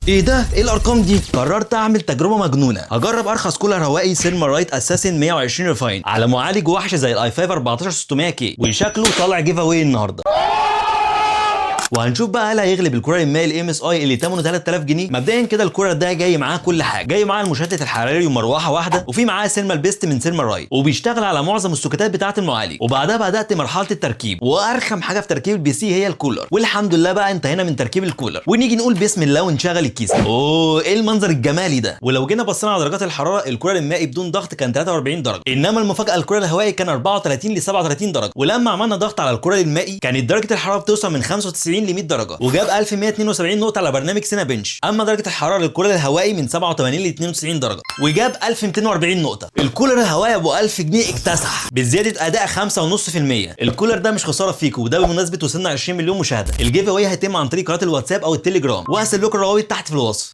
ايه ده؟ ايه الارقام دي؟ قررت اعمل تجربه مجنونه، هجرب ارخص كولر هوائي سيرمارايت اساسن 120 ريفاين على معالج وحش زي الاي 5 14600 كي، وشكله طالع جيف اواي النهارده. وهنشوف بقى هل هيغلب الكولر المائي الام اس اي اللي ثمنه 3000 جنيه. مبدئيا كده الكولر ده جاي معاه كل حاجه، جاي معاه المشتت الحراري ومروحه واحده، وفي معاه سيرمال بيست من سيرمارايت، وبيشتغل على معظم السوكيتات بتاعه المعالج. وبعدها بدات مرحله التركيب، وارخم حاجه في تركيب البي سي هي الكولر، والحمد لله بقى انتهينا من تركيب الكولر، ونيجي نقول بسم الله ونشغل الكيس. اوه ايه المنظر الجمالي ده! ولو جينا بصينا على درجات الحراره، الكولر المائي بدون ضغط كان 43 درجه، انما المفاجاه الكولر الهوائي كان 34 ل 37 درجه، ولما عملنا ضغط على الكولر المائي كانت درجه الحراره بتوصل من 95 ل 100 درجه، وجاب 1172 نقطه على برنامج سينا بنش. اما درجه الحراره للكولر الهوائي من 87 ل 92 درجه، وجاب 1240 نقطه. الكولر الهوائي ابو 1000 جنيه اكتسح بزياده اداء 5.5%. الكولر ده مش خساره فيكم، وده بمناسبه وصلنا 20 مليون مشاهده. الجيف اواي هيتم عن طريق قناه الواتساب او التليجرام، وهسيب لكم الروابط تحت في الوصف.